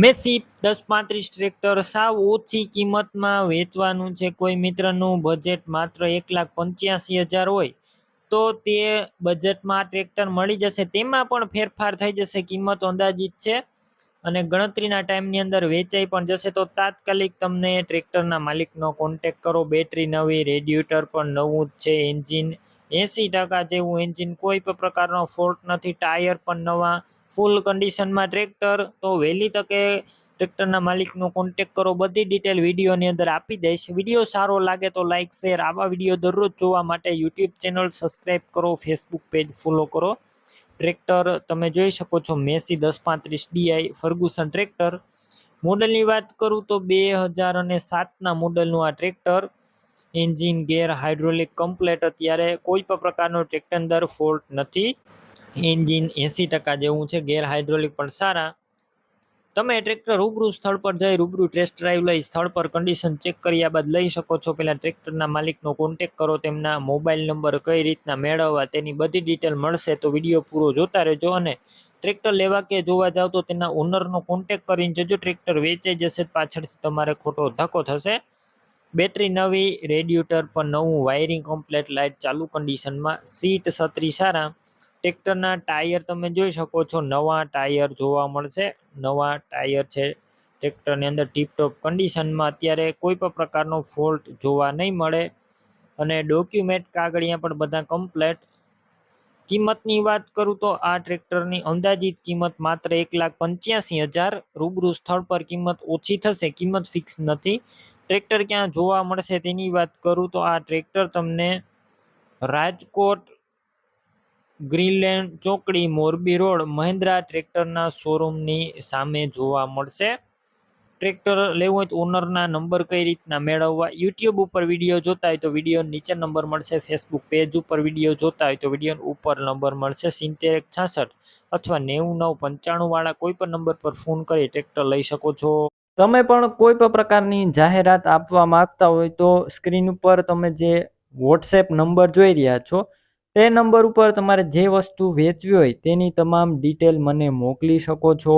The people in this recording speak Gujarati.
મેસી 1035 ટ્રેક્ટર સાવ ઓછી કિંમતમાં વેચવાનું છે. કોઈ મિત્રનું બજેટ માત્ર 1,85,000 હોય તો તે બજેટમાં આ ટ્રેક્ટર મળી જશે. તેમાં પણ ફેરફાર થઈ જશે. કિંમત અંદાજિત છે અને ગણતરીના ટાઈમની અંદર વેચાઈ પણ જશે. તો તાત્કાલિક તમને ટ્રેક્ટરના માલિકનો કોન્ટેક કરો. બેટરી નવી, રેડિએટર પણ નવું જ છે, એન્જિન 80% જેવું એન્જિન, કોઈ પણ પ્રકારનો ફોલ્ટ નથી, ટાયર પણ નવા, ફૂલ કન્ડિશનમાં ટ્રેક્ટર. તો વહેલી તકે ટ્રેક્ટરના માલિકનો કોન્ટેક કરો. બધી ડિટેલ વિડીયોની અંદર આપી દઈશ. વિડીયો સારો લાગે તો લાઇક, શેર. આવા વિડીયો દરરોજ જોવા માટે યુટ્યુબ ચેનલ સબસ્ક્રાઈબ કરો, ફેસબુક પેજ ફોલો કરો. ટ્રેક્ટર તમે જોઈ શકો છો, મેસી 1035 ડીઆઈ ફર્ગુસન ટ્રેક્ટર. મોડલની વાત કરું તો 2007ના મોડલનું આ ટ્રેક્ટર. એન્જિન, ગેર, હાઇડ્રોલિક કમ્પ્લેટ. અત્યારે કોઈ પણ પ્રકારનો ટ્રેક્ટર અંદર ફોલ્ટ નથી. એન્જિન 80% જેવું છે, ગેર હાઇડ્રોલિક પણ સારા. તમે ટ્રેક્ટર રૂબરૂ સ્થળ પર જઈ રૂબરૂ ટેસ્ટ ડ્રાઈવ લઈ સ્થળ પર કન્ડિશન ચેક કર્યા બાદ લઈ શકો છો. પહેલા ટ્રેક્ટરના માલિકનો કોન્ટેક કરો. તેમના મોબાઈલ નંબર કઈ રીતના મેળવવા તેની બધી ડિટેલ મળશે. તો વિડીયો પૂરો જોતા રહેજો. અને ટ્રેક્ટર લેવા કે જોવા જાવ તો તેના ઓનરનો કોન્ટેક કરીને જજો. ટ્રેક્ટર વેચાઈ જશે પાછળથી તમારે ખોટો ધક્કો થશે. બેટરી નવી, રેડિએટર પણ નવું, વાયરિંગ કમ્પ્લેટ, લાઇટ ચાલુ કન્ડિશનમાં, સીટ છત્રી સારા. ટ્રેક્ટરના ટાયર તમે જોઈ શકો છો, નવા ટાયર જોવા મળશે. નવા ટાયર છે ટ્રેક્ટરની અંદર, ટીપટોપ કન્ડિશનમાં. અત્યારે કોઈ પણ પ્રકારનો ફોલ્ટ જોવા નહીં મળે. અને ડોક્યુમેન્ટ કાગળિયા પણ બધા કમ્પ્લેટ. કિંમતની વાત કરું તો આ ટ્રેક્ટરની અંદાજિત કિંમત માત્ર 1,85,000. રૂબરૂ સ્થળ પર કિંમત ઓછી થશે, કિંમત ફિક્સ નથી. ટ્રેક્ટર ક્યાં જોવા મળશે તેની વાત કરું તો આ ટ્રેક્ટર તમને રાજકોટ ગ્રીનલેન્ડ ચોકડી, મોરબી રોડ, મહિન્દ્રા ટ્રેક્ટરના શોરૂમની સામે જોવા મળશે. ટ્રેક્ટર લેવું હોય તો ઓનરના નંબર કઈ રીતના મેળવવા. યુટ્યુબ ઉપર વિડીયો જોતા હોય તો વિડીયો નીચે નંબર મળશે. ફેસબુક પેજ ઉપર વિડીયો જોતા હોય તો વિડીયો ઉપર નંબર મળશે. 70 અથવા 9995 વાળા કોઈ પણ નંબર પર ફોન કરી ટ્રેક્ટર લઈ શકો છો. તમે પણ કોઈ પણ પ્રકારની જાહેરાત આપવા માંગતા હોય તો સ્ક્રીન ઉપર તમે જે વોટ્સએપ નંબર જોઈ રહ્યા છો તે નંબર ઉપર તમારે જે વસ્તુ વેચવી હોય તેની તમામ ડિટેલ મને મોકલી શકો છો.